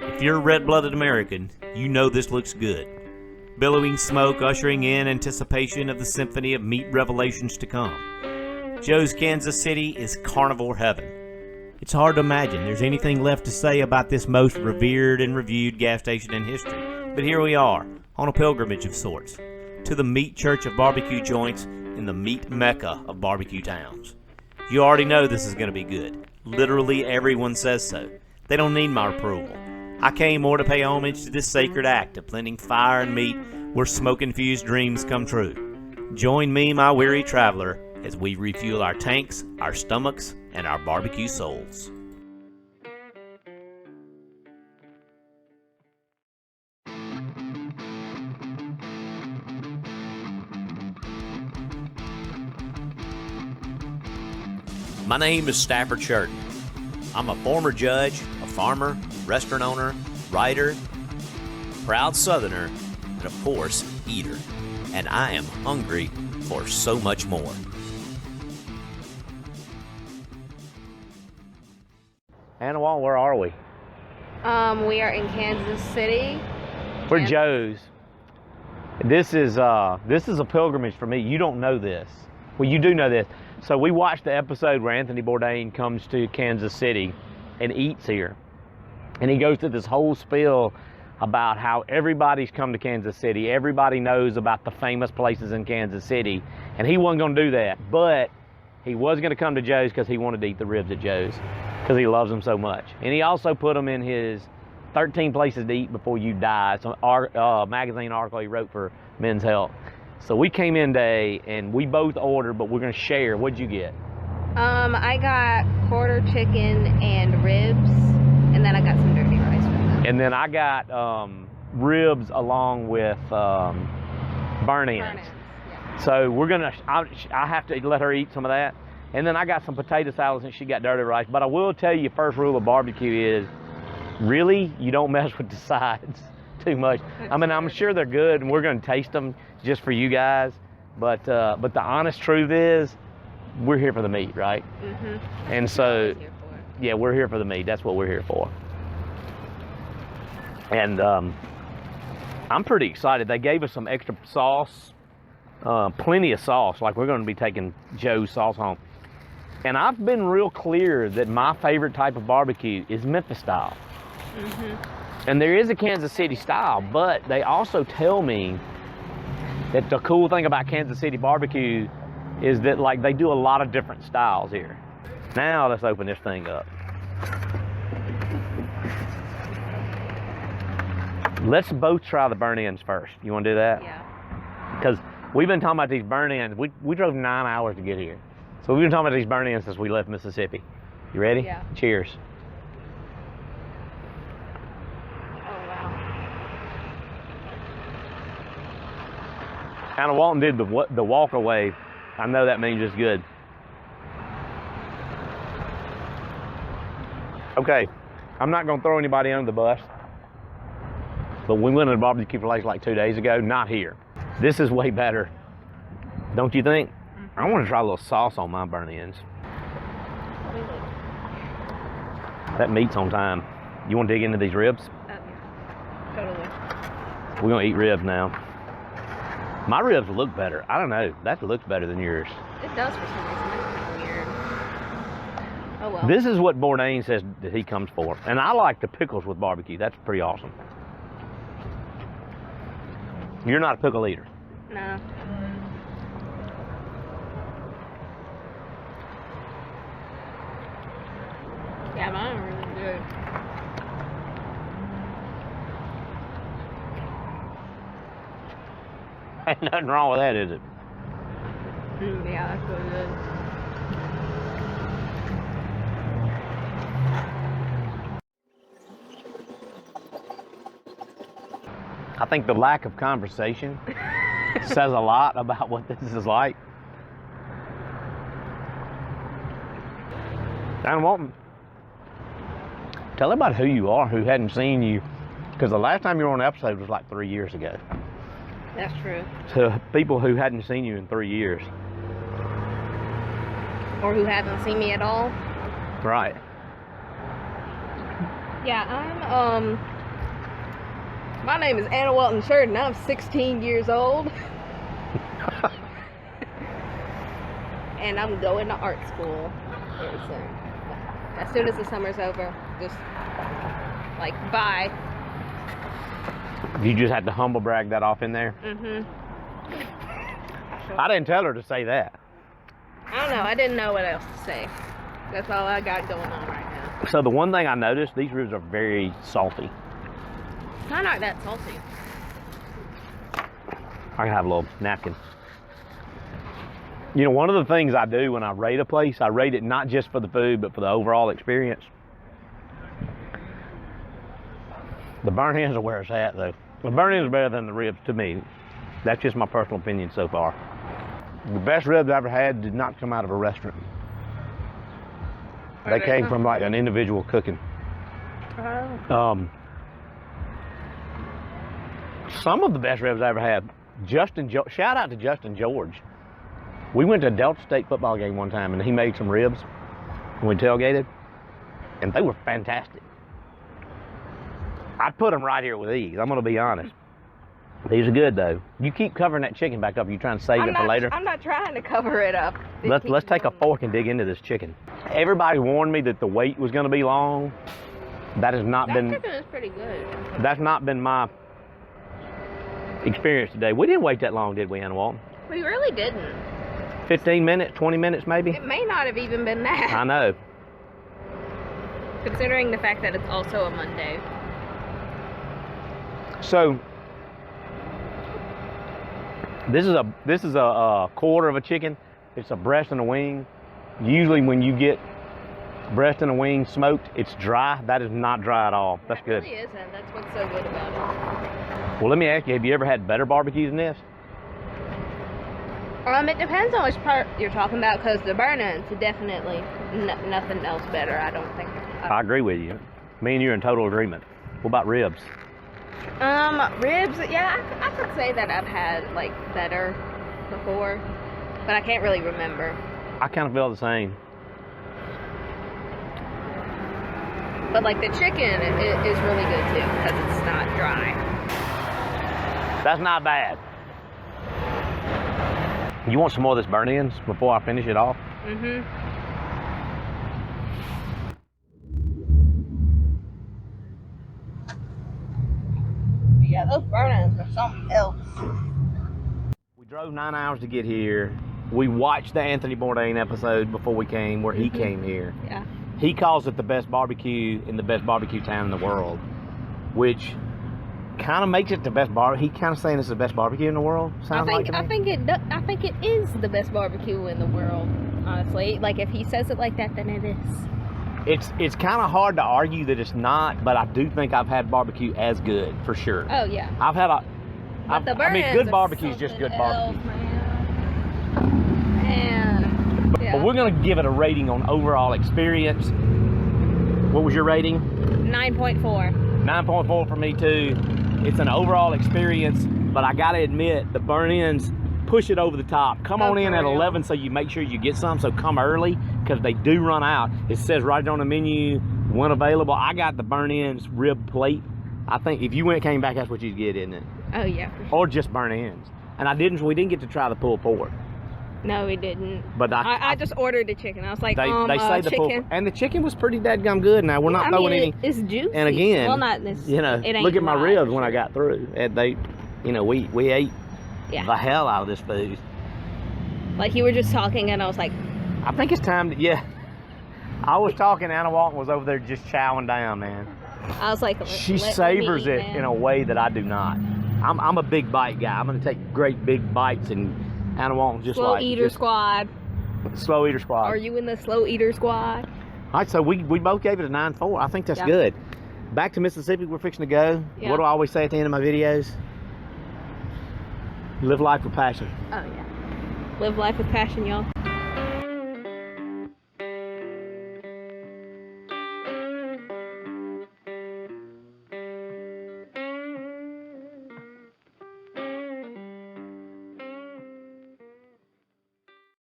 If you're a red-blooded American, you know this looks good. Billowing smoke ushering in anticipation of the symphony of meat revelations to come. Joe's Kansas City is carnivore heaven. It's hard to imagine there's anything left to say about this most revered and reviewed gas station in history. But here we are, on a pilgrimage of sorts, to the meat church of barbecue joints in the meat mecca of barbecue towns. You already know this is going to be good. Literally everyone says so. They don't need my approval. I came more to pay homage to this sacred act of blending fire and meat where smoke-infused dreams come true. Join me, my weary traveler, as we refuel our tanks, our stomachs, and our barbecue souls. My name is Stafford. I'm a former judge, a farmer, restaurant owner, writer, proud Southerner, and of course, eater. And I am hungry for so much more. Anna Walton, where are we? We are in Kansas City. For Joe's. This is a pilgrimage for me. You don't know this. Well, you do know this. So we watched the episode where Anthony Bourdain comes to Kansas City and eats here. And he goes through this whole spiel about how everybody's come to Kansas City. Everybody knows about the famous places in Kansas City. And he wasn't going to do that. But he was going to come to Joe's because he wanted to eat the ribs at Joe's because he loves them so much. And he also put them in his 13 places to eat before you die. It's a magazine article he wrote for Men's Health. So we came in today and we both ordered, but we're going to share. What'd you get? I got quarter chicken and ribs, and then I got some dirty rice from them. And then I got ribs along with burn-ins. Yeah. So we're going to, I have to let her eat some of that. And then I got some potato salads and she got dirty rice. But I will tell you, first rule of barbecue is, really, you don't mess with the sides too much. I mean, I'm sure they're good and we're going to taste them just for you guys. But the honest truth is, we're here for the meat, right? Mm-hmm. And so, yeah, we're here for the meat. That's what we're here for. And I'm pretty excited. They gave us some extra sauce, plenty of sauce. Like, we're going to be taking Joe's sauce home. And I've been real clear that my favorite type of barbecue is Memphis style. Mm-hmm. And there is a Kansas City style, but they also tell me that the cool thing about Kansas City barbecue is that, like, they do a lot of different styles here. Now let's open this thing up. Let's both try the burn-ins first. You want to do that? Yeah. Because we've been talking about these burn-ins. We drove 9 hours to get here. So we've been talking about these burn-ins since we left Mississippi. You ready? Yeah. Cheers. Oh, wow. Anna Walton did the walk away. I know that means it's good. Okay, I'm not gonna throw anybody under the bus, but we went to the barbecue place like 2 days ago, not here. This is way better, don't you think? Mm-hmm. I want to try a little sauce on my burn-ins. That meat's on time. You want to dig into these ribs? Yeah. Totally. We're gonna eat ribs now. My ribs look better. I don't know. That looks better than yours. It does for some reason. That's kind of weird. Oh well. This is what Bourdain says that he comes for. And I like the pickles with barbecue. That's pretty awesome. You're not a pickle eater. No. Yeah, mine are really good. Ain't nothing wrong with that, is it? Yeah, that's really good. I think the lack of conversation says a lot about what this is like. Anna Walton, tell everybody who you are, who hadn't seen you, because the last time you were on an episode was like 3 years ago. That's true. To people who hadn't seen you in 3 years. Or who haven't seen me at all. Right. Yeah, my name is Anna Walton Sheridan. I'm 16 years old. And I'm going to art school very soon. As soon as the summer's over, just like, bye. You just had to humble brag that off in there? Mm-hmm. I didn't tell her to say that. I don't know. I didn't know what else to say. That's all I got going on right now. So the one thing I noticed, these ribs are very salty. Mine aren't that salty. I can have a little napkin. You know, one of the things I do when I rate a place, I rate it not just for the food, but for the overall experience. The burnt ends are where it's at, though. The burnt ends are better than the ribs to me. That's just my personal opinion so far. The best ribs I ever had did not come out of a restaurant. They came from like an individual cooking. Some of the best ribs I ever had, shout out to Justin George. We went to a Delta State football game one time and he made some ribs and we tailgated and they were fantastic. I'd put them right here with these, I'm gonna be honest. These are good though. You keep covering that chicken back up, you trying to save it for later? I'm not trying to cover it up. Let's take a fork and dig into this chicken. Everybody warned me that the wait was gonna be long. That has not been. That chicken is pretty good. That's not been my experience today. We didn't wait that long, did we, Anna Walton? We really didn't. 15 minutes, 20 minutes maybe? It may not have even been that. I know. Considering the fact that it's also a Monday. So this is a quarter of a chicken. It's a breast and a wing. Usually when you get breast and a wing smoked, it's dry. That is not dry at all. That's good. It really isn't. That's what's so good about it. Well, let me ask you, have you ever had better barbecue than this? It depends on which part you're talking about, because the burn-ins are definitely nothing else better, I don't think. I agree with you. Me and you are in total agreement. What about ribs? Ribs, yeah, I could say that I've had, like, better before, but I can't really remember. I kind of feel the same. But, like, the chicken is really good, too, because it's not dry. That's not bad. You want some more of this burnt ends before I finish it off? Mm-hmm. Yeah, those burn-ins are something else. We drove 9 hours to get here. We watched the Anthony Bourdain episode before we came, where he came here. Yeah. He calls it the best barbecue in the best barbecue town in the world, which kind of makes it the best He kind of saying it's the best barbecue in the world. Sounds like to me. I think it is the best barbecue in the world. Honestly, like if he says it like that, then it is. It's kind of hard to argue that it's not, but I do think I've had barbecue as good for sure. Oh yeah. I've had good barbecue is just good barbecue. Man. Yeah. But we're gonna give it a rating on overall experience. What was your rating? 9.4. 9.4 for me too. It's an overall experience, but I gotta admit the burnt ends push it over the top. Come on in at 11 so you make sure you get some, so come early because they do run out. It says right on the menu when available. I got the burnt ends rib plate. I think if you came back, that's what you'd get, isn't it? Oh yeah, for sure. Or just burnt ends. And we didn't get to try the pulled pork. No, we didn't. But I just ordered the chicken. I was like, they say the chicken. and the chicken was pretty dadgum good. Now we're not throwing any. It's juicy. And again, well, not this. You know, look at my ribs when I got through. And they, you know, we ate the hell out of this food. Like you were just talking, and I was like, I think it's time to I was talking. Anna Walton was over there just chowing down, man. I was like, she savors it in a way that I do not. I'm a big bite guy. I'm gonna take great big bites, and Anna Walton just slow eater squad. Slow eater squad. Are you in the slow eater squad? All right, so we both gave it a 9.4. I think that's good. Back to Mississippi, we're fixing to go. Yeah. What do I always say at the end of my videos? Live life with passion. Oh yeah. Live life with passion, y'all.